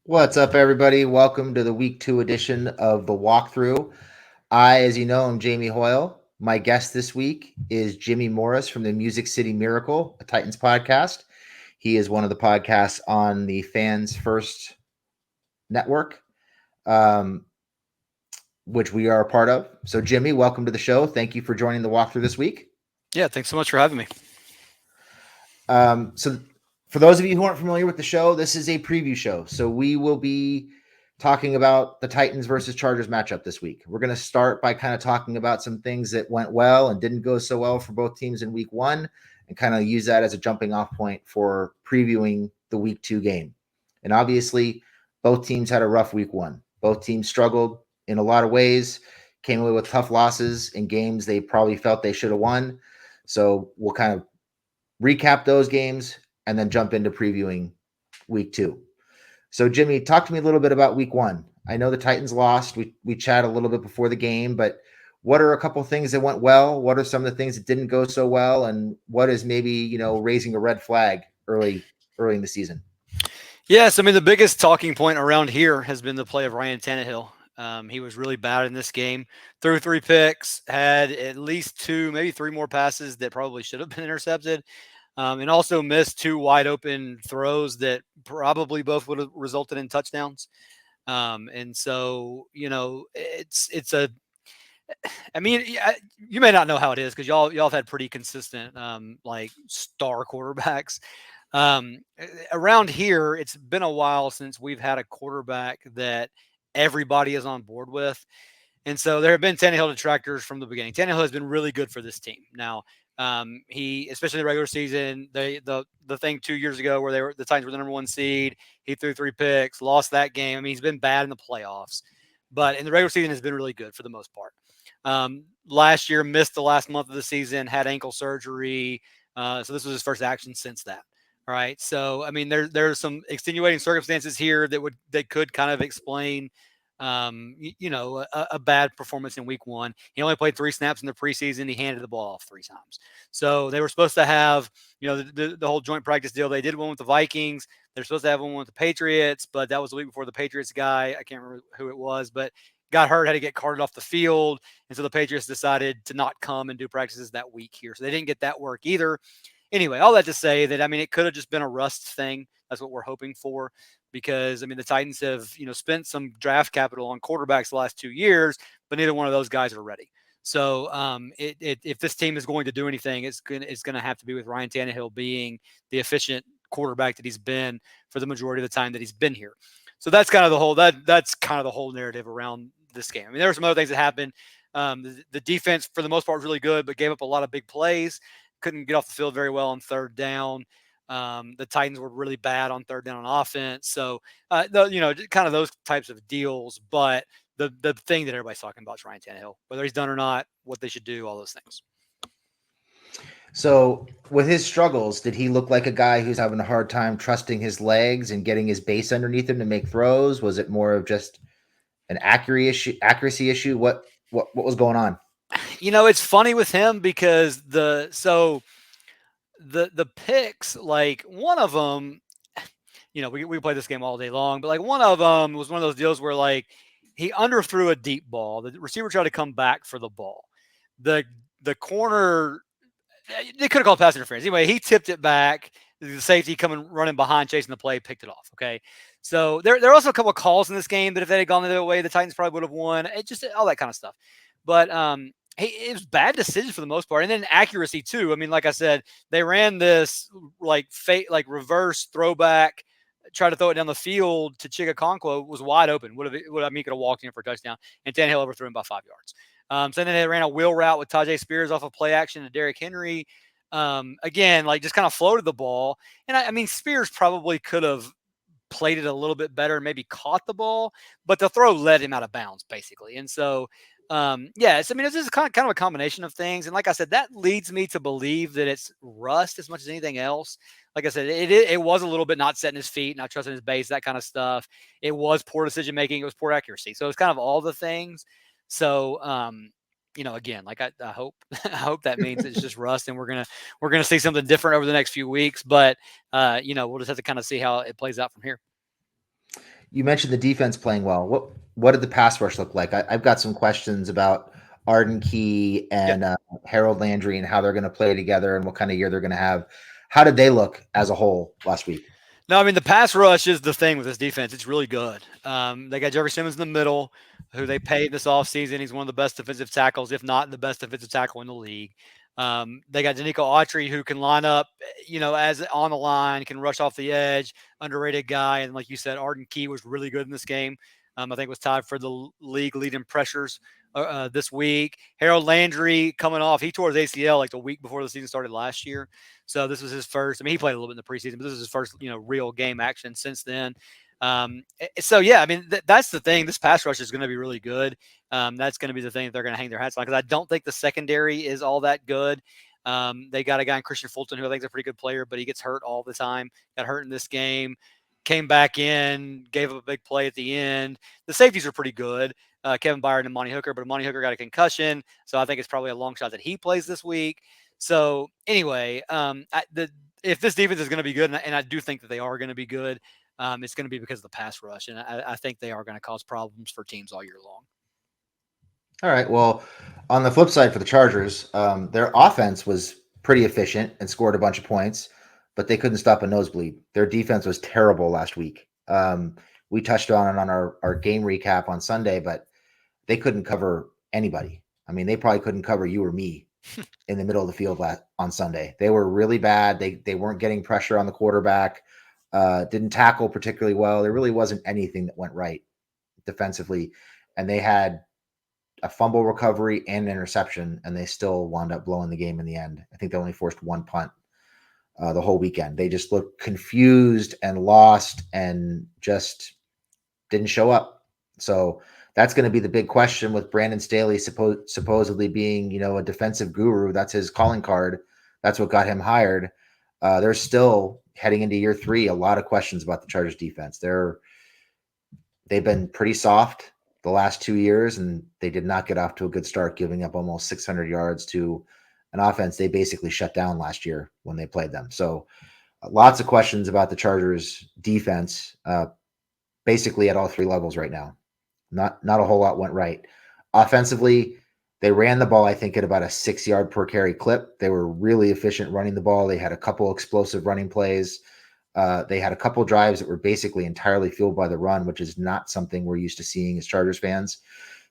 What's up, everybody? Welcome to the week 2 edition of the walkthrough. As you know, I'm Jamie Hoyle. My guest this week is Jimmy Morris from the Music City Miracle, a Titans podcast. He is one of the podcasts on the Fans First Network, um, which we are a part of. So, Jimmy, welcome to the show. Thank you for joining the walkthrough this week. Yeah, thanks so much for having me. So, for those of you who aren't familiar with the show, this is a preview show. So, we will be talking about the Titans versus Chargers matchup this week. We're going to start by kind of talking about some things that went well and didn't go so well for both teams in week 1 and kind of use that as a jumping off point for previewing the week 2 game. And obviously, both teams had a rough week 1. Both teams struggled in a lot of ways, came away with tough losses in games they probably felt they should have won. So we'll kind of recap those games and then jump into previewing week 2. So, Jimmy, talk to me a little bit about week 1. I know the Titans lost. We chatted a little bit before the game, but what are a couple of things that went well? What are some of the things that didn't go so well? And what is maybe, raising a red flag early in the season? Yes, I mean, the biggest talking point around here has been the play of Ryan Tannehill. He was really bad in this game. Threw 3 picks, had at least 2, maybe 3 more passes that probably should have been intercepted, and also missed 2 wide open throws that probably both would have resulted in touchdowns. And so, it's a. I mean, you may not know how it is because y'all have had pretty consistent like star quarterbacks. Around here, it's been a while since we've had a quarterback that everybody is on board with. And so there have been Tannehill detractors from the beginning. Tannehill has been really good for this team. Now, he, especially in the regular season, the thing 2 years ago where the Titans were the number 1 seed, he threw 3 picks, lost that game. I mean, he's been bad in the playoffs, but in the regular season has been really good for the most part. Last year, missed the last month of the season, had ankle surgery. So this was his first action since that. All right. So, I mean, there's some extenuating circumstances here that could kind of explain, a bad performance in week 1. He only played 3 snaps in the preseason. He handed the ball off 3 times. So they were supposed to have, the whole joint practice deal. They did one with the Vikings. They're supposed to have one with the Patriots, but that was the week before the Patriots guy. I can't remember who it was, but got hurt, had to get carted off the field. And so the Patriots decided to not come and do practices that week here. So they didn't get that work either. Anyway, all that to say that, I mean, it could have just been a rust thing. That's what we're hoping for because, I mean, the Titans have, spent some draft capital on quarterbacks the last 2 years, but neither one of those guys are ready. So if this team is going to do anything, it's going to have to be with Ryan Tannehill being the efficient quarterback that he's been for the majority of the time that he's been here. So that's kind of the whole narrative around this game. I mean, there were some other things that happened. The defense, for the most part, was really good, but gave up a lot of big plays. Couldn't get off the field very well on 3rd down. The Titans were really bad on 3rd down on offense. So, kind of those types of deals. But the thing that everybody's talking about is Ryan Tannehill, whether he's done or not, what they should do, all those things. So, with his struggles, did he look like a guy who's having a hard time trusting his legs and getting his base underneath him to make throws? Was it more of just an accuracy issue? What was going on? It's funny with him because the picks, like one of them, we play this game all day long, but like one of them was one of those deals where like he underthrew a deep ball. The receiver tried to come back for the ball. The corner, they could have called pass interference. Anyway, he tipped it back. The safety coming running behind, chasing the play, picked it off. Okay. So there are also a couple of calls in this game that if they had gone the other way, the Titans probably would have won. It just all that kind of stuff. But it was bad decisions for the most part, and then accuracy too. I mean, like I said, they ran this like reverse throwback, try to throw it down the field to Chigakonkwo, was wide open. Would have could have walked in for a touchdown, and Tannehill overthrew him by 5 yards. So then they ran a wheel route with Tajay Spears off of play action to Derrick Henry. Again, like just kind of floated the ball, and I mean Spears probably could have played it a little bit better, maybe caught the ball, but the throw led him out of bounds basically, and so. Yes, I mean, this is kind of a combination of things. And like I said, that leads me to believe that it's rust as much as anything else. Like I said, it was a little bit not setting his feet, not trusting his base, that kind of stuff. It was poor decision making. It was poor accuracy. So it's kind of all the things. So, again, like I hope, I hope that means it's just rust and we're going to see something different over the next few weeks, but we'll just have to kind of see how it plays out from here. you mentioned the defense playing well. What did the pass rush look like? I've got some questions about Arden Key Yeah. and Harold Landry and how they're going to play together and what kind of year they're going to have. How did they look as a whole last week? No, I mean the pass rush is the thing with this defense. It's really good. They got Jeffrey Simmons in the middle, who they paid this offseason. He's one of the best defensive tackles, if not the best defensive tackle in the league. They got Danico Autry, who can line up, as on the line, can rush off the edge, underrated guy. And like you said, Arden Key was really good in this game. I think was tied for the league lead in pressures this week. Harold Landry coming off, he tore his ACL like the week before the season started last year. So this was his first. I mean, he played a little bit in the preseason, but this is his first, real game action since then. So yeah, I mean, that's the thing. This pass rush is going to be really good. That's going to be the thing that they're going to hang their hats on because I don't think the secondary is all that good. They got a guy in Christian Fulton who I think is a pretty good player, but he gets hurt all the time. Got hurt in this game. Came back in, gave up a big play at the end. The safeties are pretty good. Kevin Byard and Monty Hooker, but Monty Hooker got a concussion, so I think it's probably a long shot that he plays this week. So anyway, if this defense is going to be good, and I do think that they are going to be good, it's going to be because of the pass rush, and I think they are going to cause problems for teams all year long. All right. Well, on the flip side for the Chargers, their offense was pretty efficient and scored a bunch of points, but they couldn't stop a nosebleed. Their defense was terrible last week. We touched on it on our game recap on Sunday, but they couldn't cover anybody. I mean, they probably couldn't cover you or me in the middle of the field on Sunday. They were really bad. They weren't getting pressure on the quarterback. Didn't tackle particularly well. There really wasn't anything that went right defensively, and they had a fumble recovery and an interception, and they still wound up blowing the game in the end. I think they only forced one punt the whole weekend. They just looked confused and lost and just didn't show up. So that's going to be the big question with Brandon Staley supposedly being, a defensive guru. That's his calling card. That's what got him hired. There's still heading into year 3, a lot of questions about the Chargers defense. They've been pretty soft the last 2 years, and they did not get off to a good start, giving up almost 600 yards to an offense they basically shut down last year when they played them. So lots of questions about the Chargers defense, basically at all 3 levels right now. Not a whole lot went right. Offensively, they ran the ball, I think, at about a 6-yard per carry clip. They were really efficient running the ball. They had a couple explosive running plays. They had a couple drives that were basically entirely fueled by the run, which is not something we're used to seeing as Chargers fans.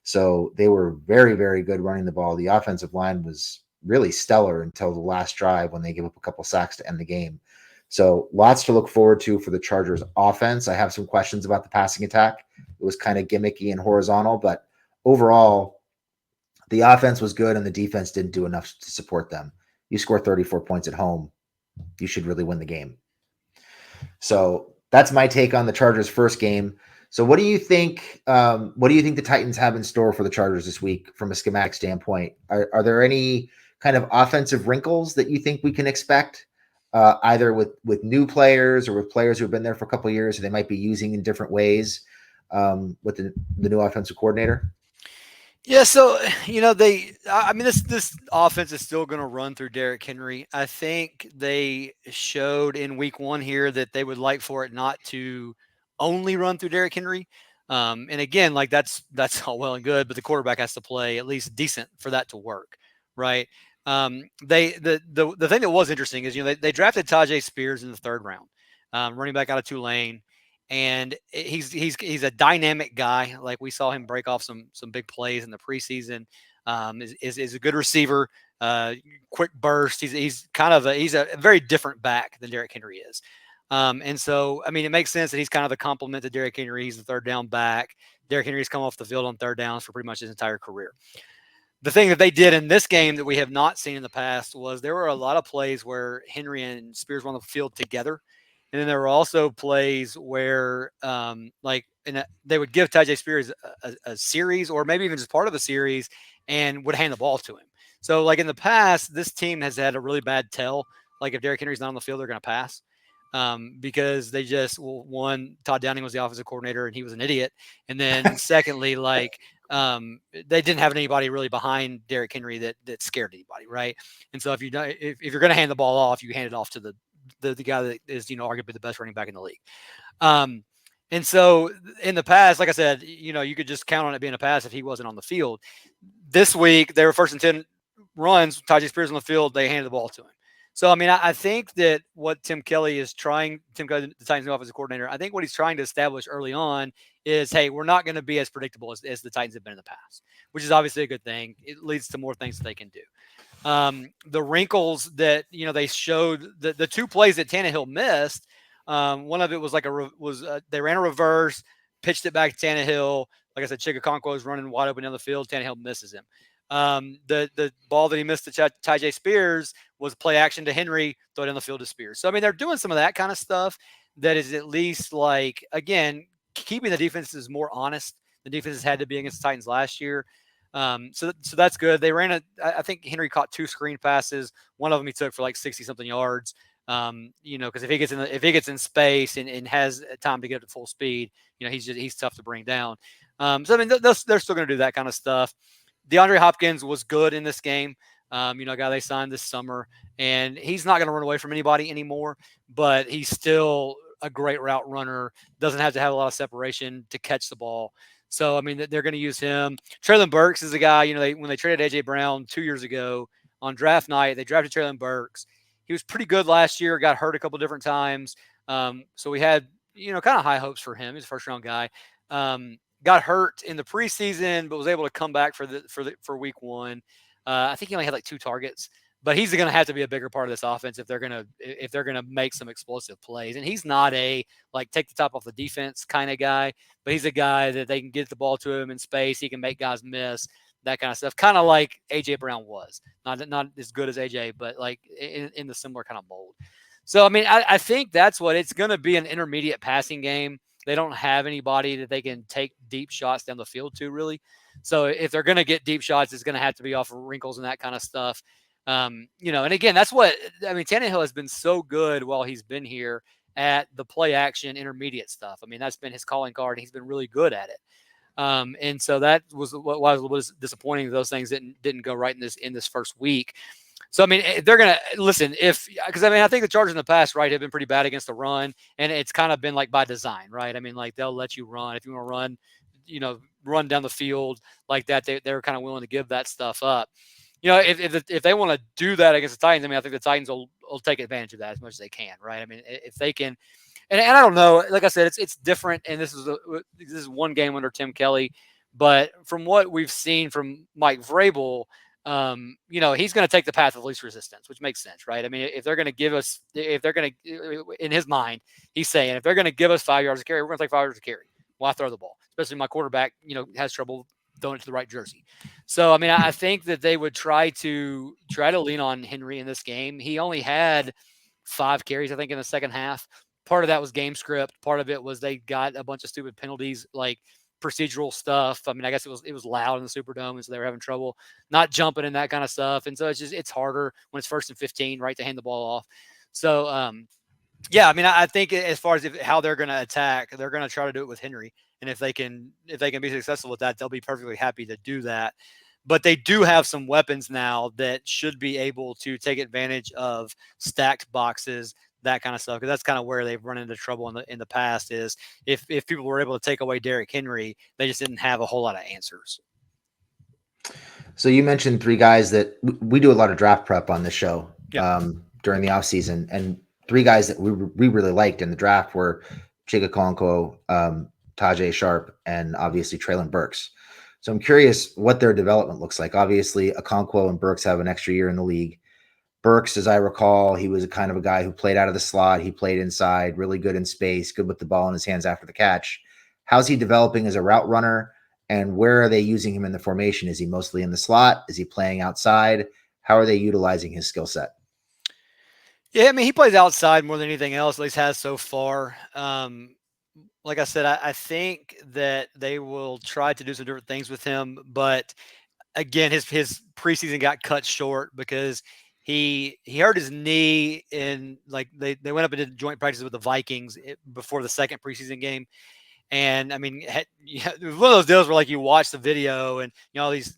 So they were very, very good running the ball. The offensive line was really stellar until the last drive when they gave up a couple sacks to end the game. So lots to look forward to for the Chargers offense. I have some questions about the passing attack. It was kind of gimmicky and horizontal, but overall, the offense was good and the defense didn't do enough to support them. You score 34 points at home, you should really win the game. So that's my take on the Chargers' first game. So what do you think? What do you think the Titans have in store for the Chargers this week from a schematic standpoint? Are there any kind of offensive wrinkles that you think we can expect, either with new players or with players who have been there for a couple of years, who they might be using in different ways with the new offensive coordinator? Yeah, so I mean, this offense is still going to run through Derrick Henry. I think they showed in week 1 here that they would like for it not to only run through Derrick Henry. And again, like that's all well and good, but the quarterback has to play at least decent for that to work, right? The thing that was interesting is they drafted Tajay Spears in the 3rd round, running back out of Tulane. And he's a dynamic guy. Like we saw him break off some big plays in the preseason. Is a good receiver, quick burst. He's a very different back than Derrick Henry is. And so, I mean, it makes sense that he's kind of the complement to Derrick Henry. He's the 3rd down back. Derrick Henry's come off the field on 3rd downs for pretty much his entire career. The thing that they did in this game that we have not seen in the past was there were a lot of plays where Henry and Spears were on the field together. And then there were also plays where, they would give Tajay Spears a series or maybe even just part of a series and would hand the ball to him. So, like in the past, this team has had a really bad tell. Like if Derrick Henry's not on the field, they're going to pass because they just, one, Todd Downing was the offensive coordinator and he was an idiot. And then secondly, they didn't have anybody really behind Derrick Henry that scared anybody, right? And so if you're going to hand the ball off, you hand it off to the guy that is, arguably the best running back in the league. And so in the past, like I said, you could just count on it being a pass if he wasn't on the field. This week, they were first and 10 runs. Tajay Spears on the field, they handed the ball to him. So, I mean, I think that what Tim Kelly, the Titans' new offensive coordinator, I think what he's trying to establish early on is, hey, we're not going to be as predictable as the Titans have been in the past, which is obviously a good thing. It leads to more things that they can do. The wrinkles that they showed, the two plays that Tannehill missed. One of it was they ran a reverse, pitched it back to Tannehill. Like I said, Chigakonkwo was running wide open down the field. Tannehill misses him. The ball that he missed to Tajay Spears was play action to Henry, throw it down the field to Spears. So I mean, they're doing some of that kind of stuff that is at least again keeping the defenses more honest. The defenses had to be against the Titans last year. So that's good. They I think Henry caught 2 screen passes. One of them he took for like 60 something yards. Because if he gets in space and has time to get to full speed, he's tough to bring down. So I mean, they're still going to do that kind of stuff. DeAndre Hopkins was good in this game. A guy they signed this summer, and he's not going to run away from anybody anymore, but he's still a great route runner. Doesn't have to have a lot of separation to catch the ball. So, I mean, they're going to use him. Treylon Burks is a guy, when they traded A.J. Brown 2 years ago on draft night, they drafted Treylon Burks. He was pretty good last year, got hurt a couple different times. So we had, kind of high hopes for him. He's a first-round guy. Got hurt in the preseason, but was able to come back for week 1. I think he only had like 2 targets, but he's going to have to be a bigger part of this offense if they're going to make some explosive plays. And he's not a take the top off the defense kind of guy, but he's a guy that they can get the ball to him in space. He can make guys miss, that kind of stuff. Kind of like AJ Brown was, not as good as AJ, but like in the similar kind of mold. So I mean, I think that's what it's going to be, an intermediate passing game. They don't have anybody that they can take deep shots down the field to, really. So if they're going to get deep shots, it's going to have to be off of wrinkles and that kind of stuff. And again, that's what I mean. Tannehill has been so good while he's been here at the play action intermediate stuff. I mean, that's been his calling card. And he's been really good at it. And so that was what was a little disappointing. Those things didn't go right in this first week. So, I mean, they're going to listen because I think the Chargers in the past, right, have been pretty bad against the run, and it's kind of been by design, right? I mean, they'll let you run. If you want to run, run down the field like that, they're kind of willing to give that stuff up. If they want to do that against the Titans, I mean, I think the Titans will take advantage of that as much as they can, right? I mean, if they can, and I don't know, like I said, it's different, and this is one game under Tim Kelly, but from what we've seen from Mike Vrabel, he's going to take the path of least resistance, which makes sense, right? I mean, in his mind, he's saying, if they're going to give us 5 yards of carry, we're going to take 5 yards of carry. Why throw the ball? Especially my quarterback, has trouble throwing it to the right jersey. So, I mean, I think that they would try to lean on Henry in this game. He only had 5 carries, I think, in the second half. Part of that was game script. Part of it was they got a bunch of stupid penalties, like procedural stuff. I mean, I guess it was loud in the Superdome, and so they were having trouble not jumping and that kind of stuff. And so it's harder when it's 1st and 15, right, to hand the ball off. So, yeah, I mean, I think as far as how they're going to attack, they're going to try to do it with Henry, and if they can be successful with that, they'll be perfectly happy to do that. But they do have some weapons now that should be able to take advantage of stacked boxes, that kind of stuff. Because that's kind of where they've run into trouble in the past. Is if people were able to take away Derrick Henry, they just didn't have a whole lot of answers. So you mentioned 3 guys that we do a lot of draft prep on this show during the offseason, and 3 guys that we really liked in the draft were Chigakonkwo, Tajay Sharp, and obviously Treylon Burks. So I'm curious what their development looks like. Obviously, Okonkwo and Burks have an extra year in the league. Burks, as I recall, he was a kind of a guy who played out of the slot. He played inside, really good in space, good with the ball in his hands after the catch. How's he developing as a route runner? And where are they using him in the formation? Is he mostly in the slot? Is he playing outside? How are they utilizing his skill set? Yeah, I mean, he plays outside more than anything else, at least has so far. Like I said, I think that they will try to do some different things with him, but again, his preseason got cut short because he hurt his knee in they went up and did joint practice with the Vikings before the second preseason game. And I mean, it was one of those deals where you watch the video and all these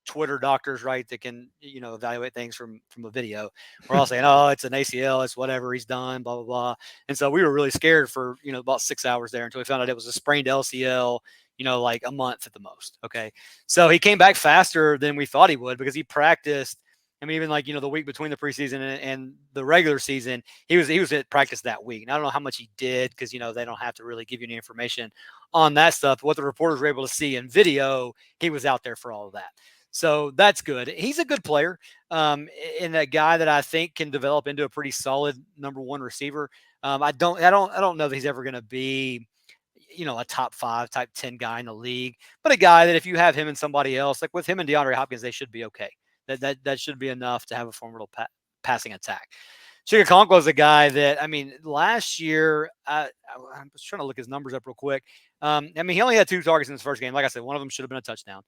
Twitter doctors, right, that can, evaluate things from a video. We're all saying, oh, it's an ACL, it's whatever he's done, blah blah blah. And so we were really scared for about 6 hours there until we found out it was a sprained LCL. Like a month at the most. Okay, so he came back faster than we thought he would because he practiced. I mean, even like the week between the preseason and the regular season, he was at practice that week. And I don't know how much he did because they don't have to really give you any information on that stuff. What the reporters were able to see in video, he was out there for all of that. So that's good. He's a good player, and a guy that I think can develop into a pretty solid number one receiver. I don't know that he's ever going to be a top 5, type 10 guy in the league, but a guy that if you have him and somebody else, like with him and DeAndre Hopkins, they should be okay. That should be enough to have a formidable passing attack. Chigakonkwo is a guy that, I mean, last year, I was trying to look his numbers up real quick. I mean, he only had 2 targets in his first game. Like I said, one of them should have been a touchdown.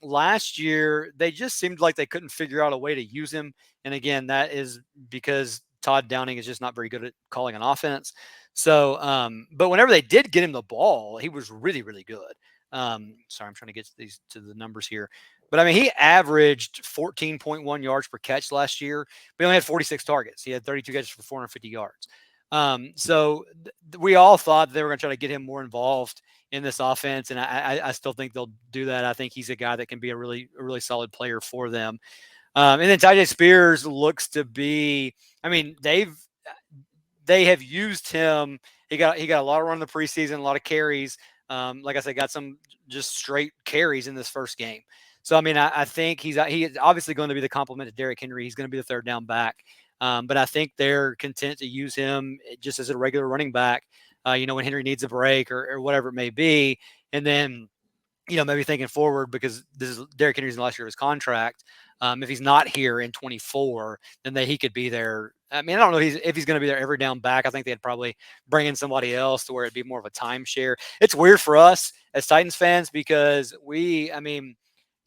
Last year, they just seemed like they couldn't figure out a way to use him. And again, that is because Todd Downing is just not very good at calling an offense. So, but whenever they did get him the ball, he was really, really good. Sorry, I'm trying to get to the numbers here. But I mean, he averaged 14.1 yards per catch last year, but he only had 46 targets. He had 32 catches for 450 yards. So we all thought they were going to try to get him more involved in this offense, and I still think they'll do that. I think he's a guy that can be a really solid player for them. And then Tyjae Spears looks to be. I mean, they have used him. He got a lot of run in the preseason, a lot of carries. Like I said, got some just straight carries in this first game. So I mean, I think he is obviously going to be the complement to Derrick Henry. He's going to be the third down back. But I think they're content to use him just as a regular running back. When Henry needs a break or whatever it may be, and then maybe thinking forward because this is Derrick Henry's in the last year of his contract. If he's not here in 24, then he could be there. I mean, I don't know if he's going to be there every down back. I think they'd probably bring in somebody else to where it'd be more of a timeshare. It's weird for us as Titans fans because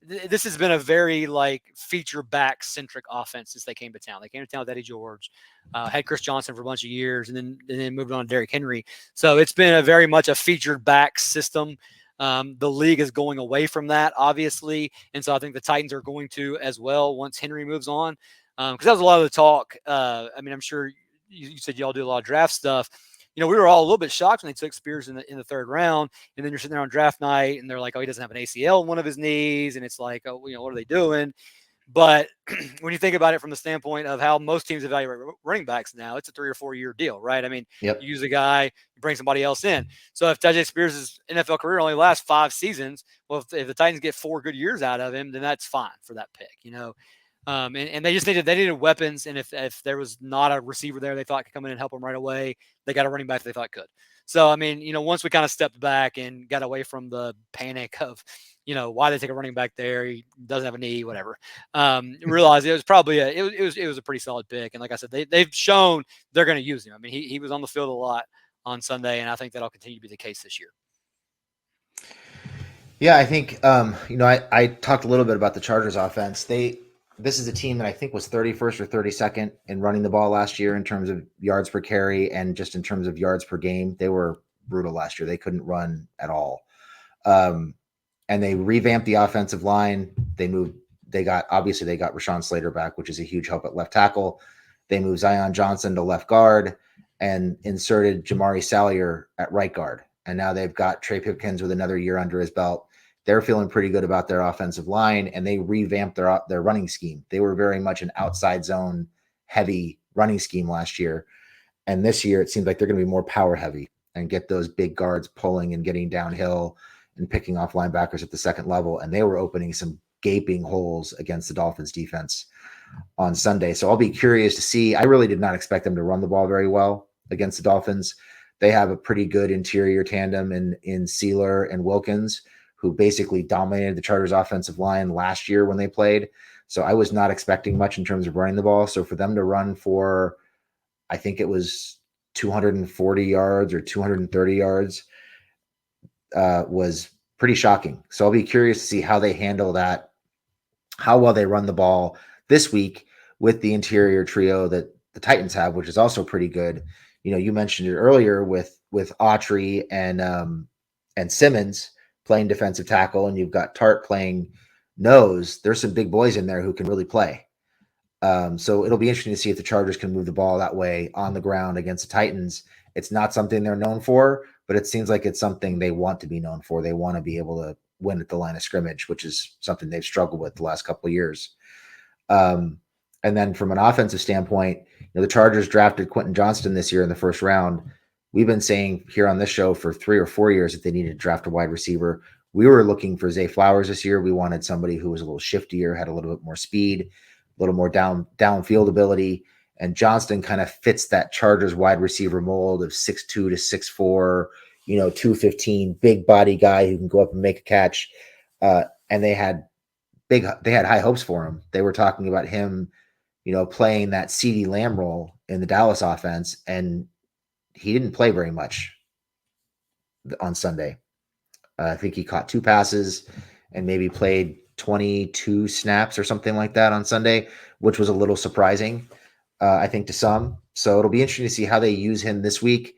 this has been a very feature back centric offense since they came to town. They came to town with Eddie George, had Chris Johnson for a bunch of years, and then moved on to Derrick Henry. So it's been a very much a featured back system. The league is going away from that, obviously, and so I think the Titans are going to as well once Henry moves on. Because that was a lot of the talk. I'm sure you said y'all do a lot of draft stuff. We were all a little bit shocked when they took Spears in the third round, and then you're sitting there on draft night, and they're like, "Oh, he doesn't have an ACL in one of his knees," and it's like, "Oh, what are they doing?" But when you think about it from the standpoint of how most teams evaluate running backs now, it's a 3 or 4 year deal, right? I mean, Yep. you use a guy, you bring somebody else in. So if Tyjae Spears' NFL career only lasts 5 seasons, well, if the Titans get 4 good years out of him, then that's fine for that pick, and they just needed weapons. And if there was not a receiver there they thought could come in and help them right away, they got a running back they thought could. So, I mean, once we kind of stepped back and got away from the panic of, why they take a running back there, he doesn't have a knee, whatever. Realized it was probably it was a pretty solid pick. And like I said, they've shown they're going to use him. I mean, he was on the field a lot on Sunday, and I think that'll continue to be the case this year. Yeah, I think I talked a little bit about the Chargers offense. This is a team that I think was 31st or 32nd in running the ball last year in terms of yards per carry and just in terms of yards per game. They were brutal last year. They couldn't run at all. And they revamped the offensive line. They got Rashawn Slater back, which is a huge help at left tackle. They moved Zion Johnson to left guard and inserted Jamari Salyer at right guard. And now they've got Trey Pipkins with another year under his belt. They're feeling pretty good about their offensive line, and they revamped their running scheme. They were very much an outside zone heavy running scheme last year. And this year it seems like they're going to be more power heavy and get those big guards pulling and getting downhill and picking off linebackers at the second level. And they were opening some gaping holes against the Dolphins defense on Sunday. So I'll be curious to see. I really did not expect them to run the ball very well against the Dolphins. They have a pretty good interior tandem in Sealer and Wilkins, who basically dominated the Chargers offensive line last year when they played. So I was not expecting much in terms of running the ball. So for them to run for, I think it was 240 yards or 230 yards was pretty shocking. So I'll be curious to see how they handle that, how well they run the ball this week with the interior trio that the Titans have, which is also pretty good. You mentioned it earlier with Autry and Simmons playing defensive tackle, and you've got Tart playing knows there's some big boys in there who can really play. So it'll be interesting to see if the Chargers can move the ball that way on the ground against the Titans. It's not something they're known for, but it seems like it's something they want to be known for. They want to be able to win at the line of scrimmage, which is something they've struggled with the last couple of years. Um, and then from an offensive standpoint, the Chargers drafted Quentin Johnston this year in the first round. We've been saying here on this show for 3 or 4 years that they needed to draft a wide receiver. We were looking for Zay Flowers this year. We wanted somebody who was a little shiftier, had a little bit more speed, a little more downfield ability. And Johnston kind of fits that Chargers wide receiver mold of 6'2 to 6'4, 215, big body guy who can go up and make a catch. And they had high hopes for him. They were talking about him, playing that CeeDee Lamb role in the Dallas offense, and he didn't play very much on Sunday. I think he caught 2 passes and maybe played 22 snaps or something like that on Sunday, which was a little surprising, I think, to some. So it'll be interesting to see how they use him this week.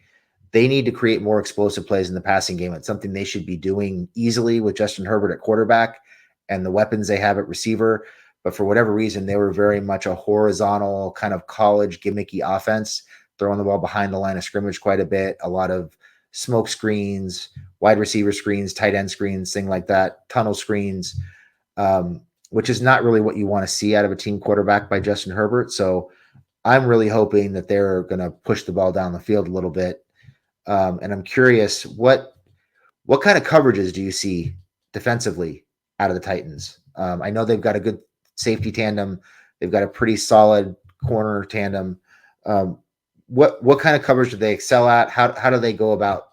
They need to create more explosive plays in the passing game. It's something they should be doing easily with Justin Herbert at quarterback and the weapons they have at receiver. But for whatever reason, they were very much a horizontal kind of college gimmicky offense, throwing the ball behind the line of scrimmage quite a bit, a lot of smoke screens, wide receiver screens, tight end screens, thing like that, tunnel screens, which is not really what you want to see out of a team quarterback by Justin Herbert. So I'm really hoping that they're going to push the ball down the field a little bit. And I'm curious, what kind of coverages do you see defensively out of the Titans? I know they've got a good safety tandem. They've got a pretty solid corner tandem. What kind of coverage do they excel at? How do they go about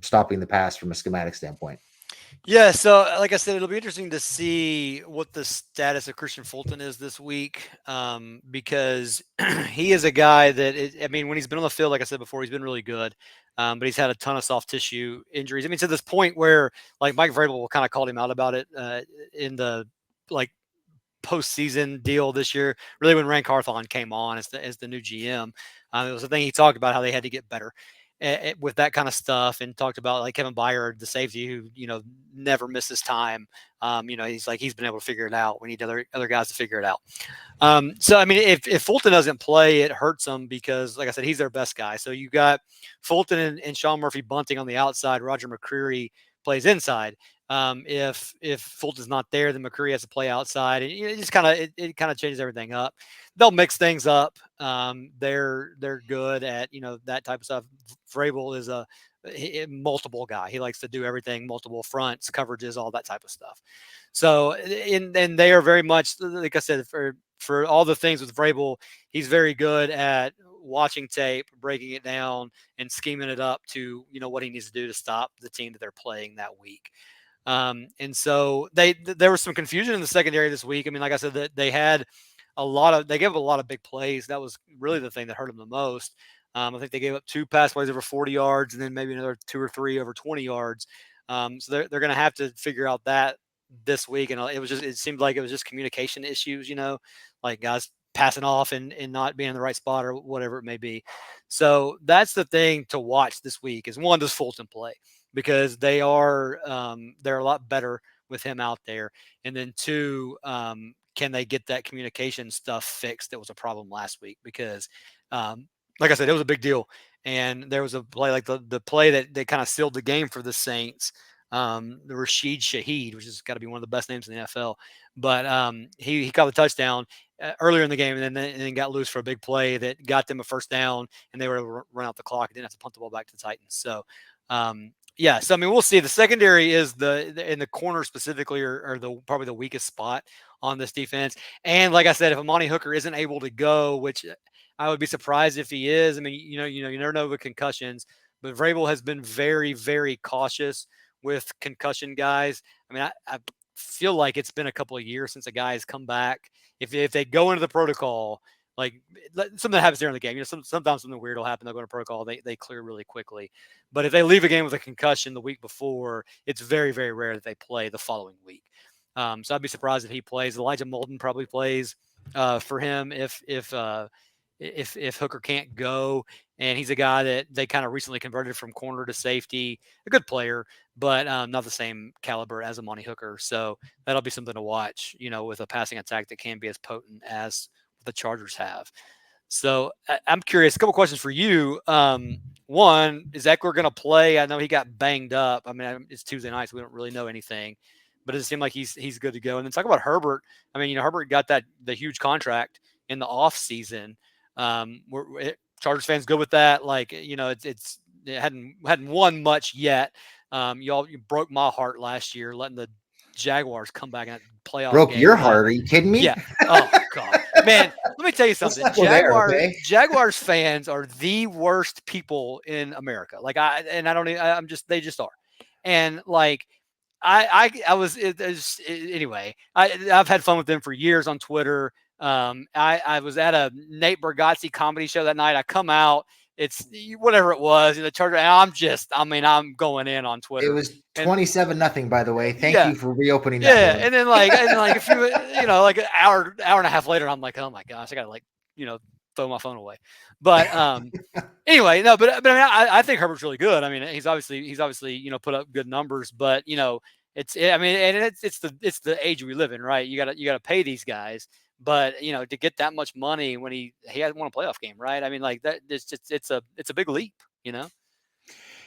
stopping the pass from a schematic standpoint? Yeah, so like I said, it'll be interesting to see what the status of Christian Fulton is this week, because he is a guy that I mean, when he's been on the field, like I said before, he's been really good, but he's had a ton of soft tissue injuries. I mean, to this point where like Mike Vrabel kind of called him out about it in the like postseason deal this year. Really, when Rank Carthon came on as the new GM, it was the thing he talked about how they had to get better with that kind of stuff, and talked about like Kevin Byard, the safety who never misses time. He's like he's been able to figure it out. We need other guys to figure it out. So I mean, if Fulton doesn't play, it hurts them because, like I said, he's their best guy. So you got Fulton and Sean Murphy bunting on the outside. Roger McCreary plays inside. If Fulton's not there, then McCreary has to play outside, and it just it kind of changes everything up. They'll mix things up. They're good at that type of stuff. Vrabel is a multiple guy. He likes to do everything, multiple fronts, coverages, all that type of stuff. So, and they are very much, like I said, for all the things with Vrabel, he's very good at watching tape, breaking it down, and scheming it up to what he needs to do to stop the team that they're playing that week. And so there was some confusion in the secondary this week. I mean, like I said, that they gave up a lot of big plays. That was really the thing that hurt them the most. I think they gave up 2 pass plays over 40 yards and then maybe another 2 or 3 over 20 yards. So they're going to have to figure out that this week. And it seemed like it was just communication issues, like guys passing off and not being in the right spot or whatever it may be. So that's the thing to watch this week is, one, does Fulton play? Because they're a lot better with him out there. And then 2, can they get that communication stuff fixed? That was a problem last week because, like I said, it was a big deal. And there was a play like the play that they kind of sealed the game for the Saints. The Rashid Shaheed, which has got to be one of the best names in the NFL, but he caught the touchdown earlier in the game, and then got loose for a big play that got them a first down, and they were able to run out the clock and didn't have to punt the ball back to the Titans. So yeah, so I mean, we'll see. The secondary is in the corner specifically, or probably the weakest spot on this defense. And like I said, if Amani Hooker isn't able to go, which I would be surprised if he is. I mean, you never know with concussions, but Vrabel has been very, very cautious with concussion guys. I mean, I feel like it's been a couple of years since a guy has come back. If they go into the protocol, like something that happens during the game, sometimes something weird will happen. They'll go into protocol, they clear really quickly. But if they leave a game with a concussion the week before, it's very, very rare that they play the following week. So I'd be surprised if he plays. Elijah Molden probably plays for him if if Hooker can't go. And he's a guy that they kind of recently converted from corner to safety. A good player, but not the same caliber as a Monty Hooker. So that'll be something to watch. With a passing attack that can be as potent as the Chargers have. So I'm curious. A couple questions for you. One, is Eckler going to play? I know he got banged up. I mean, it's Tuesday night, so we don't really know anything. But does it seem like he's good to go? And then talk about Herbert. I mean, Herbert got the huge contract in the off season. Chargers fans good with that? Like, it hadn't won much yet. You broke my heart last year, letting the Jaguars come back in that playoff Broke game. your heart? Are you kidding me? Yeah. Oh God, man. Let me tell you something. Jaguars fans are the worst people in America. Like they just are. And like anyway. I've had fun with them for years on Twitter. I was at a Nate Bargatze comedy show that night. I come out. It's whatever it was. The Charger. And I'm going in on Twitter. It was 27-0, by the way. Thank you for reopening that. Yeah, and then like a few, like an hour and a half later, I'm like, oh my gosh, I gotta throw my phone away. But anyway, no, but I mean, I think Herbert's really good. I mean, he's obviously put up good numbers, but it's the age we live in, right? You gotta pay these guys. But to get that much money when he hasn't won a playoff game, right? I mean, like that. It's a big leap,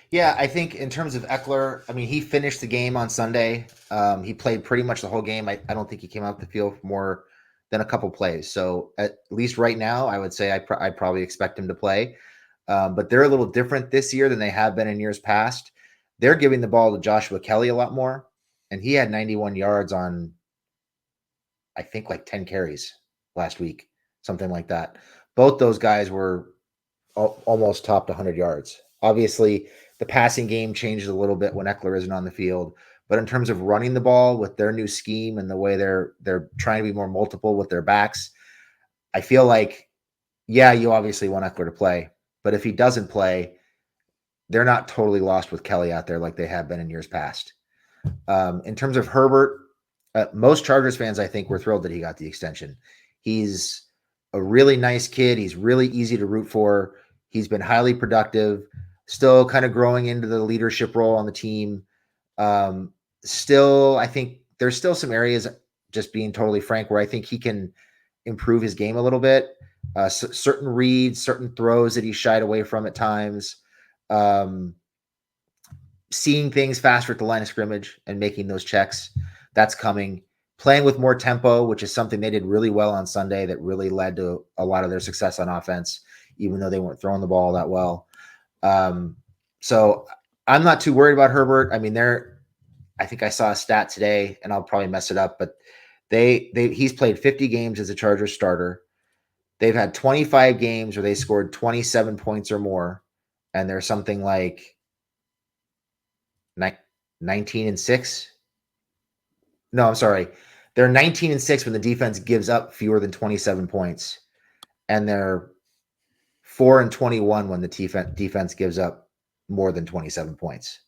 Yeah, I think in terms of Eckler, I mean, he finished the game on Sunday. He played pretty much the whole game. I don't think he came out the field for more than a couple plays. So at least right now, I would say I'd probably expect him to play. But they're a little different this year than they have been in years past. They're giving the ball to Joshua Kelly a lot more, and he had 91 yards on, I think, like 10 carries last week, something like that. Both those guys were almost topped 100 yards. Obviously, the passing game changes a little bit when Eckler isn't on the field, but in terms of running the ball with their new scheme and the way they're trying to be more multiple with their backs, I feel like, yeah, you obviously want Eckler to play, but if he doesn't play, they're not totally lost with Kelly out there like they have been in years past. In terms of Herbert, most Chargers fans, I think, were thrilled that he got the extension. He's a really nice kid. He's really easy to root for. He's been highly productive, still kind of growing into the leadership role on the team. Still, I think there's still some areas, just being totally frank, where I think he can improve his game a little bit. Certain reads, certain throws that he shied away from at times. Seeing things faster at the line of scrimmage and making those checks, that's coming. Playing with more tempo, which is something they did really well on Sunday that really led to a lot of their success on offense, even though they weren't throwing the ball that well. So I'm not too worried about Herbert. I mean, I think I saw a stat today, and I'll probably mess it up, but he's played 50 games as a Chargers starter. They've had 25 games where they scored 27 points or more, and they're something like 19-6. No, I'm sorry. They're 19-6 when the defense gives up fewer than 27 points, and they're 4-21 when the defense gives up more than 27 points.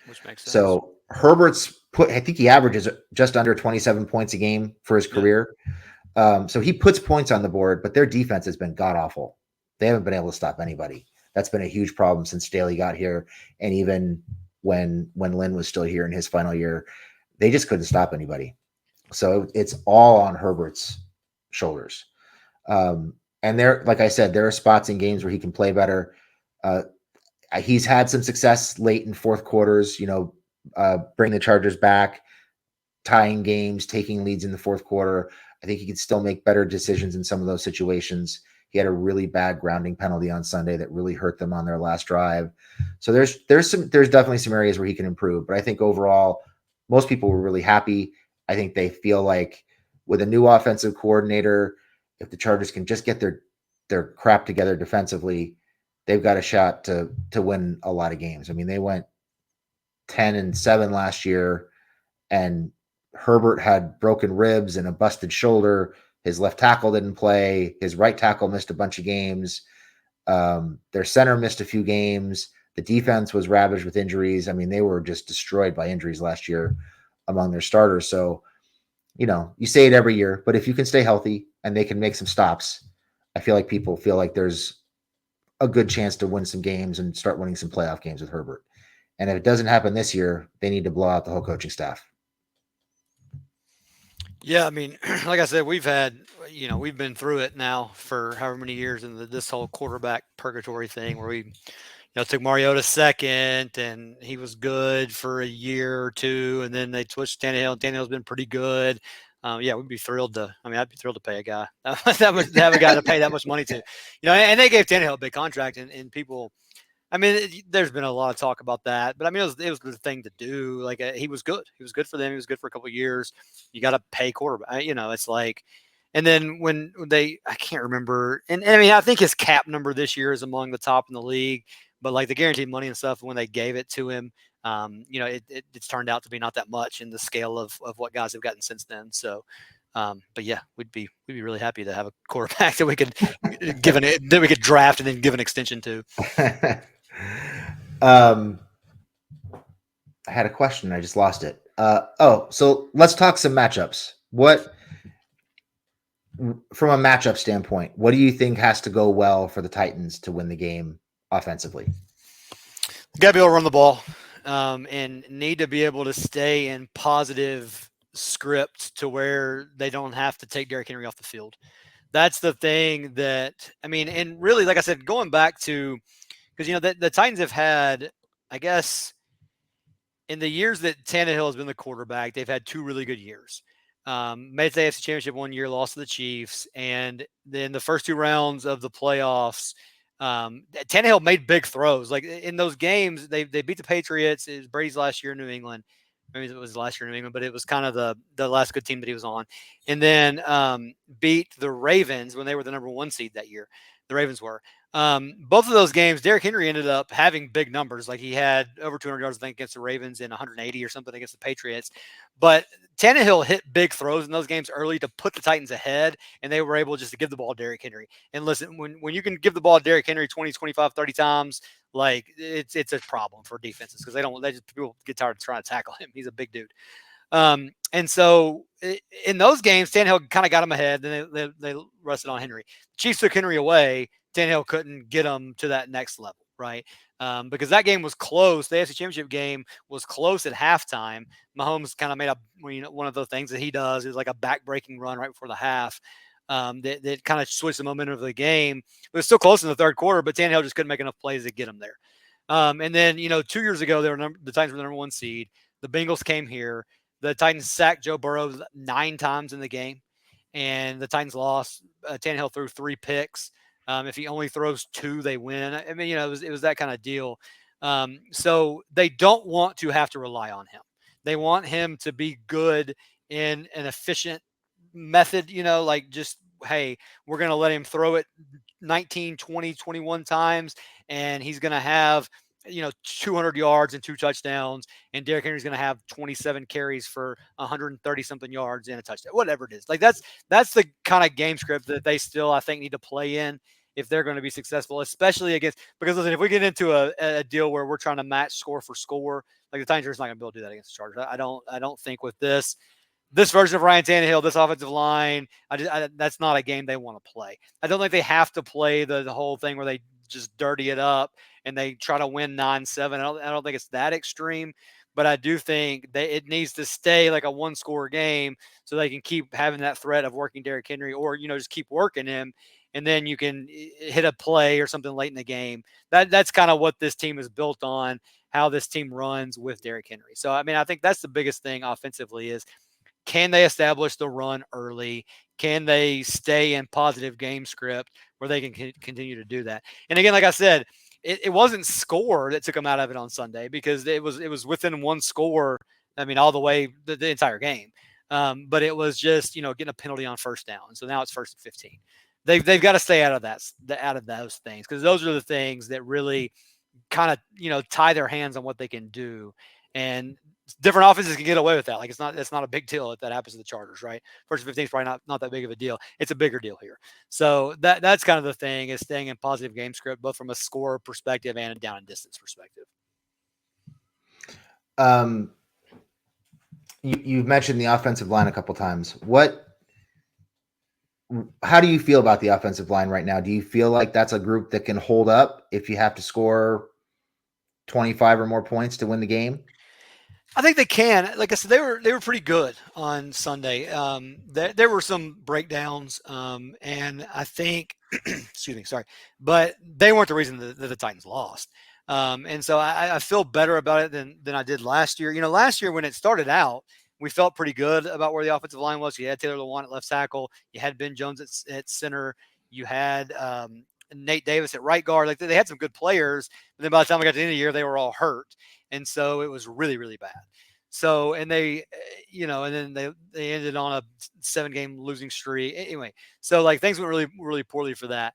Which makes sense. So Herbert's I think he averages just under 27 points a game for his career. So he puts points on the board, but their defense has been god awful. They haven't been able to stop anybody. That's been a huge problem since Staley got here, and even when Lynn was still here in his final year, they just couldn't stop anybody. So it's all on Herbert's shoulders. And there, like I said, there are spots in games where he can play better. He's had some success late in fourth quarters, bring the Chargers back, tying games, taking leads in the fourth quarter. I think he could still make better decisions in some of those situations. He had a really bad grounding penalty on Sunday that really hurt them on their last drive. So there's definitely some areas where he can improve, but I think overall, most people were really happy. I think they feel like with a new offensive coordinator, if the Chargers can just get their crap together defensively, they've got a shot to win a lot of games. I mean, they went 10-7 last year, and Herbert had broken ribs and a busted shoulder. His left tackle didn't play. His right tackle missed a bunch of games. Their center missed a few games. The defense was ravaged with injuries. I mean, they were just destroyed by injuries last year among their starters. So, you say it every year, but if you can stay healthy and they can make some stops, I feel like people feel like there's a good chance to win some games and start winning some playoff games with Herbert. And if it doesn't happen this year, they need to blow out the whole coaching staff. Yeah, I mean, like I said, we've been through it now for however many years in this whole quarterback purgatory thing where we took Mariota second, and he was good for a year or two, and then they switched Tannehill, and Tannehill's been pretty good. Yeah, we'd be thrilled to. I mean, I'd be thrilled to pay a guy that much, to have a guy to pay that much money to. And they gave Tannehill a big contract, and people. I mean, there's been a lot of talk about that, but I mean, it was the thing to do. Like he was good. He was good for them. He was good for a couple of years. You got to pay quarterback. It's like, and then when I can't remember, and I mean, I think his cap number this year is among the top in the league, but like the guaranteed money and stuff, when they gave it to him, it's turned out to be not that much in the scale of what guys have gotten since then. So, but yeah, we'd be really happy to have a quarterback that we could that we could draft and then give an extension to. I had a question. I just lost it. So let's talk some matchups. What, from a matchup standpoint, what do you think has to go well for the Titans to win the game offensively? Got to be able to run the ball, and need to be able to stay in positive script to where they don't have to take Derrick Henry off the field. That's the thing that, I mean, and really, like I said, going back to, because the Titans have had, I guess, in the years that Tannehill has been the quarterback, they've had two really good years. Made the AFC Championship one year, lost to the Chiefs, and then the first two rounds of the playoffs, Tannehill made big throws. Like in those games, they beat the Patriots. It was Brady's last year in New England. Maybe it was last year in New England, but it was kind of the last good team that he was on. And then beat the Ravens when they were the number one seed that year. The Ravens were. Both of those games, Derrick Henry ended up having big numbers. Like he had over 200 yards, I think, against the Ravens and 180 or something against the Patriots. But Tannehill hit big throws in those games early to put the Titans ahead, and they were able just to give the ball to Derrick Henry. And listen, when you can give the ball to Derrick Henry 20, 25, 30 times, like it's a problem for defenses because people get tired of trying to tackle him. He's a big dude. And so in those games, Tannehill kind of got him ahead. Then they rested on Henry. Chiefs took Henry away. Tannehill couldn't get him to that next level, right? Because that game was close. The AFC Championship game was close at halftime. Mahomes kind of made one of those things that he does is like a back-breaking run right before the half. That kind of switched the momentum of the game. It was still close in the third quarter, but Tannehill just couldn't make enough plays to get him there. And then 2 years ago, the Titans were the number one seed. The Bengals came here. The Titans sacked Joe Burrow 9 times in the game, and the Titans lost. Tannehill threw 3 picks. If he only throws 2, they win. I mean, it was that kind of deal. So they don't want to have to rely on him. They want him to be good in an efficient method, like just, hey, we're going to let him throw it 19, 20, 21 times, and he's going to have 200 yards and 2 touchdowns, and Derrick Henry's going to have 27 carries for 130 something yards and a touchdown, whatever it is. Like that's the kind of game script that they still, I think, need to play in if they're going to be successful, especially because listen, if we get into a deal where we're trying to match score for score, like the Titans are not going to be able to do that against the Chargers. I don't think with this version of Ryan Tannehill, this offensive line, that's not a game they want to play. I don't think they have to play the whole thing where they just dirty it up and they try to win 9-7. I don't think it's that extreme, but I do think it needs to stay like a one-score game so they can keep having that threat of working Derrick Henry, or just keep working him, and then you can hit a play or something late in the game. That's kind of what this team is built on, how this team runs with Derrick Henry. So I mean, I think that's the biggest thing offensively is, can they establish the run early? Can they stay in positive game script where they can continue to do that? And again, like I said, it wasn't score that took them out of it on Sunday, because it was within one score. I mean, all the way the entire game. But it was just getting a penalty on first down. So now it's 1st and 15. They've got to stay out of those things, because those are the things that really kind of tie their hands on what they can do. And different offenses can get away with that. Like it's not a big deal if that happens to the Chargers, right? 1st and 15 is probably not that big of a deal. It's a bigger deal here. So that's kind of the thing, is staying in positive game script, both from a score perspective and a down and distance perspective. You've mentioned the offensive line a couple times. What How do you feel about the offensive line right now? Do you feel like that's a group that can hold up if you have to score 25 or more points to win the game? I think they can. Like I said, they were pretty good on Sunday. There were some breakdowns, and I think, excuse me, sorry, but they weren't the reason that the Titans lost. And so I feel better about it than I did last year. Last year when it started out, we felt pretty good about where the offensive line was. You had Taylor Lewan at left tackle, you had Ben Jones at center, you had Nate Davis at right guard. Like they had some good players, but then by the time we got to the end of the year, they were all hurt, and so it was really really bad. So and they, and then they ended on a 7-game losing streak. Anyway, so like things went really really poorly for that.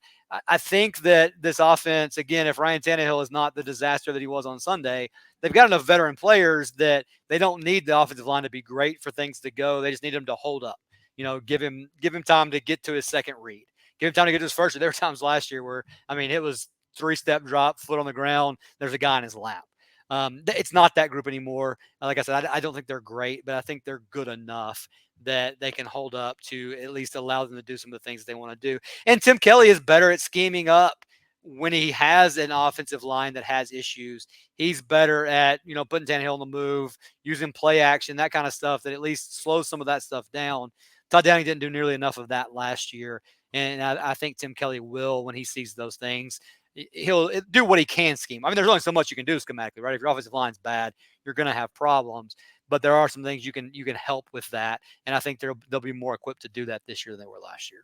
I think that this offense, again, if Ryan Tannehill is not the disaster that he was on Sunday, they've got enough veteran players that they don't need the offensive line to be great for things to go. They just need him to hold up. Give him time to get to his second read. Give him time to get to his first. There were times last year where it was 3-step drop, foot on the ground. There's a guy in his lap. It's not that group anymore. Like I said, I don't think they're great, but I think they're good enough that they can hold up to at least allow them to do some of the things they want to do. And Tim Kelly is better at scheming up when he has an offensive line that has issues. He's better at, putting Tannehill on the move, using play action, that kind of stuff that at least slows some of that stuff down. Todd Downing didn't do nearly enough of that last year. And I think Tim Kelly will when he sees those things. He'll do what he can scheme. I mean, there's only so much you can do schematically, right? If your offensive line's bad, you're going to have problems. But there are some things you can help with that, and I think they'll be more equipped to do that this year than they were last year.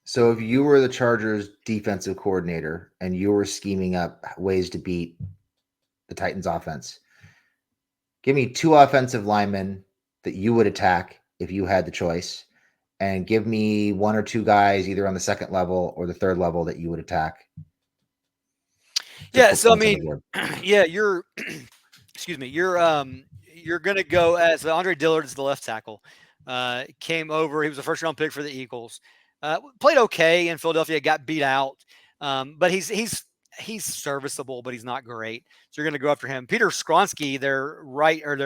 So if you were the Chargers defensive coordinator and you were scheming up ways to beat the Titans offense, give me 2 offensive linemen that you would attack if you had the choice, and give me 1 or 2 guys either on the second level or the third level that you would attack to Yeah, put so I points on the mean, board. yeah, excuse me, you're gonna go as Andre Dillard is the left tackle. Came over. He was a first round pick for the Eagles. Played okay in Philadelphia. Got beat out, but he's serviceable, but he's not great. So you're gonna go after him. Peter Skronsky, their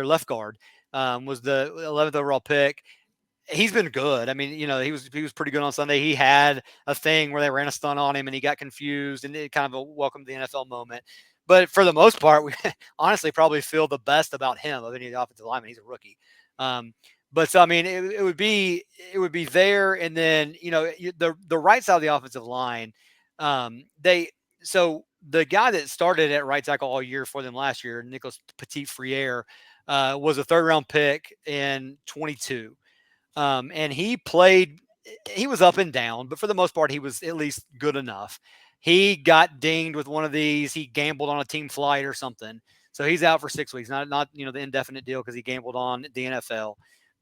left guard, was the 11th overall pick. He's been good. I mean, he was pretty good on Sunday. He had a thing where they ran a stunt on him and he got confused, and it kind of a welcome to the NFL moment. But for the most part, we honestly probably feel the best about him of any of the offensive linemen. He's a rookie. But so I mean, it would be there, and then the right side of the offensive line, they so the guy that started at right tackle all year for them last year, Nicholas Petit Friere, was a 3rd round pick in 22. And he was up and down, but for the most part, he was at least good enough. He got dinged with one of these. He gambled on a team flight or something. So he's out for 6 weeks, not the indefinite deal because he gambled on the NFL,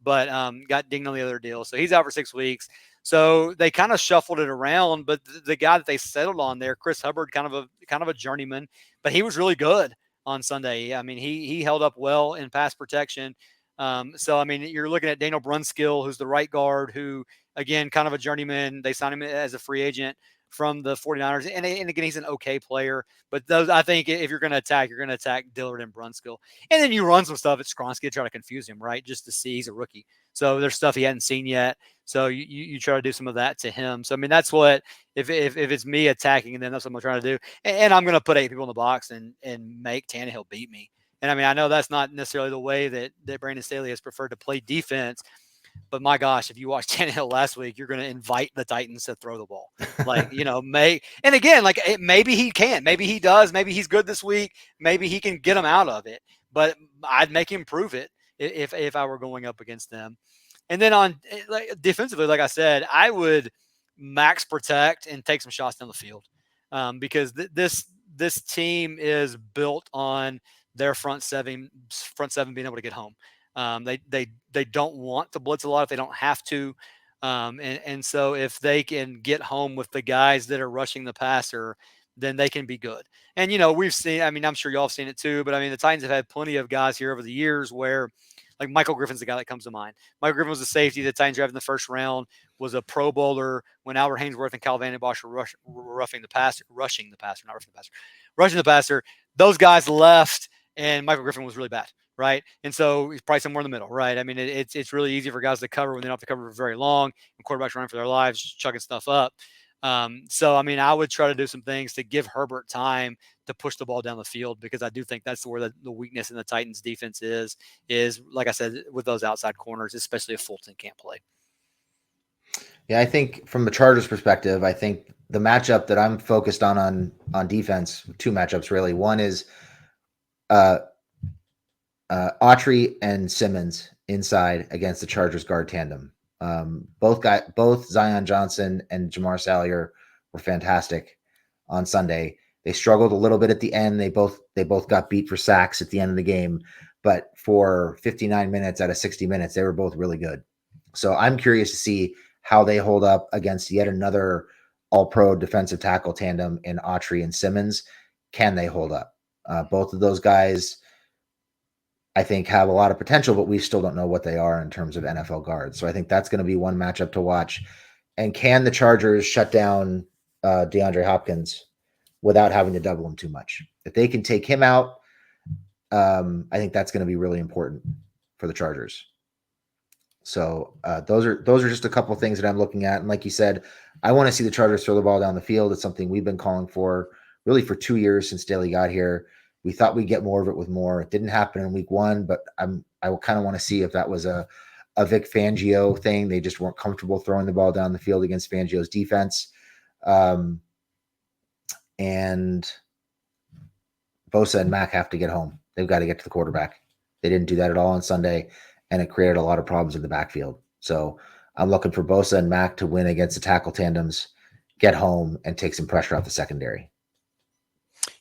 but got dinged on the other deal. So he's out for 6 weeks. So they kind of shuffled it around, but the guy that they settled on there, Chris Hubbard, kind of a journeyman, but he was really good on Sunday. I mean, he held up well in pass protection. So I mean, you're looking at Daniel Brunskill, who's the right guard, who again, kind of a journeyman. They signed him as a free agent from the 49ers. And again, he's an okay player. But those, I think if you're going to attack, you're going to attack Dillard and Brunskill. And then you run some stuff at Skronsky to try to confuse him, right? Just to see he's a rookie. So there's stuff he hadn't seen yet. So you try to do some of that to him. So I mean, that's what if it's me attacking, and then that's what I'm trying to do. And I'm going to put 8 people in the box and make Tannehill beat me. And I mean, I know that's not necessarily the way that Brandon Staley has preferred to play defense, but my gosh, if you watched Tannehill last week, you're going to invite the Titans to throw the ball. Like, and again, like maybe he can, maybe he does, maybe he's good this week, maybe he can get them out of it, but I'd make him prove it if I were going up against them. And then defensively, like I said, I would max protect and take some shots down the field because this team is built on their front seven being able to get home. They don't want to blitz a lot if they don't have to. And so if they can get home with the guys that are rushing the passer, then they can be good. And, we've seen, I mean, I'm sure y'all have seen it too, but I mean, the Titans have had plenty of guys here over the years where like Michael Griffin's the guy that comes to mind. Michael Griffin was a safety the Titans drafted in the first round, was a Pro Bowler when Albert Hainsworth and Cal Van Bosch were rushing the passer. Those guys left, and Michael Griffin was really bad. right? And so he's probably somewhere in the middle, right? I mean, it's really easy for guys to cover when they don't have to cover for very long, and quarterbacks running for their lives, just chucking stuff up. So I mean, I would try to do some things to give Herbert time to push the ball down the field, because I do think that's where the weakness in the Titans defense is like I said, with those outside corners, especially if Fulton can't play. Yeah, I think from the Chargers perspective, I think the matchup that I'm focused on defense, two matchups really. One is uh, Autry and Simmons inside against the Chargers guard tandem. Both Zion Johnson and Jamar Salyer were fantastic on Sunday. They struggled a little bit at the end. They both got beat for sacks at the end of the game, but for 59 minutes out of 60 minutes, they were both really good. So I'm curious to see how they hold up against yet another all-pro defensive tackle tandem in Autry and Simmons. Can they hold up? Both of those guys, I think, have a lot of potential, but we still don't know what they are in terms of NFL guards. So I think that's going to be one matchup to watch. And can the Chargers shut down DeAndre Hopkins without having to double him too much? If they can take him out, I think that's going to be really important for the Chargers. So those are just a couple of things that I'm looking at. And like you said, I want to see the Chargers throw the ball down the field. It's something we've been calling for really for 2 years since Staley got here. We thought we'd get more of it with Moore. It didn't happen in week 1, but I kind of want to see if that was a Vic Fangio thing. They just weren't comfortable throwing the ball down the field against Fangio's defense. And Bosa and Mack have to get home. They've got to get to the quarterback. They didn't do that at all on Sunday, and it created a lot of problems in the backfield. So I'm looking for Bosa and Mack to win against the tackle tandems, get home, and take some pressure off the secondary.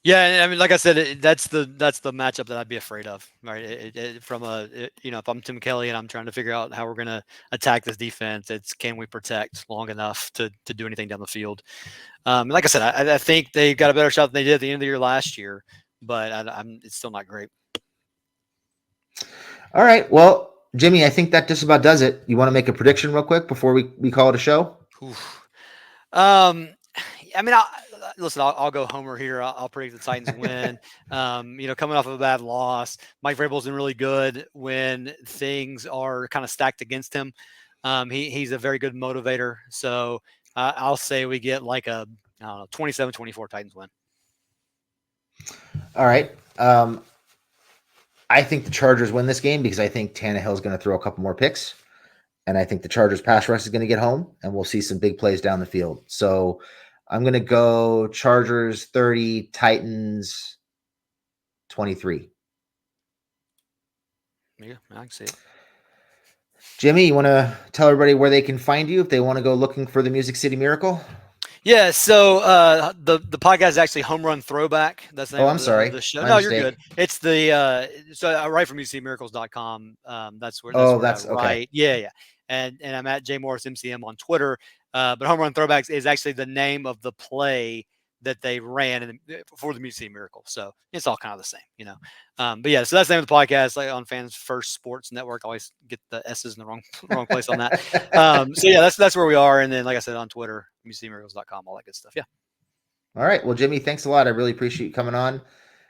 Yeah, I mean, like I said, that's the matchup that I'd be afraid of, right? If I'm Tim Kelly and I'm trying to figure out how we're going to attack this defense, it's can we protect long enough to do anything down the field? Like I said, I think they got a better shot than they did at the end of the year last year, but it's still not great. All right, well, Jimmy, I think that just about does it. You want to make a prediction real quick before we call it a show? I mean, I'll go Homer here. I'll predict the Titans win. Coming off of a bad loss, Mike Vrabel's been really good when things are kind of stacked against him. He's a very good motivator. So I'll say we get like a 27-24 Titans win. All right. I think the Chargers win this game because I think Tannehill's going to throw a couple more picks. And I think the Chargers pass rush is going to get home, and we'll see some big plays down the field. So I'm going to go Chargers 30, Titans 23. Yeah, I can see it. Jimmy, you want to tell everybody where they can find you if they want to go looking for the Music City Miracle? Yeah, so the podcast is actually Home Run Throwback. That's the name I'm sorry. The show. My no, mistake. You're good. It's the so I write from UCMiracles.com. That's where. That's I write. Okay. Yeah. And I'm at J Morris MCM on Twitter. But Home Run Throwbacks is actually the name of the play that they ran for the Music City Miracle. So it's all kind of the same, But yeah, so that's the name of the podcast, like on Fans First Sports Network. I always get the S's in the wrong place on that. So yeah, that's where we are. And then, like I said, on Twitter, musicmiracles.com, all that good stuff. Yeah. All right. Well, Jimmy, thanks a lot. I really appreciate you coming on.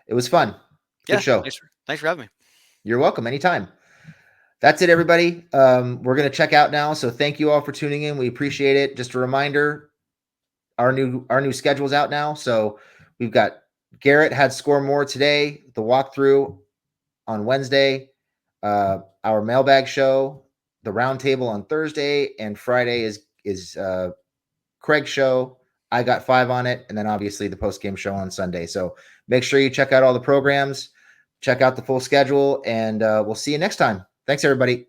It was fun. Good show. Thanks for having me. You're welcome. Anytime. That's it, everybody. We're going to check out now. So thank you all for tuning in. We appreciate it. Just a reminder, our new schedule's out now. So we've got Garrett had Score More today, the walkthrough on Wednesday, our mailbag show, the roundtable on Thursday, and Friday is Craig's show. I got 5 on it, and then obviously the post-game show on Sunday. So make sure you check out all the programs, check out the full schedule, and we'll see you next time. Thanks, everybody.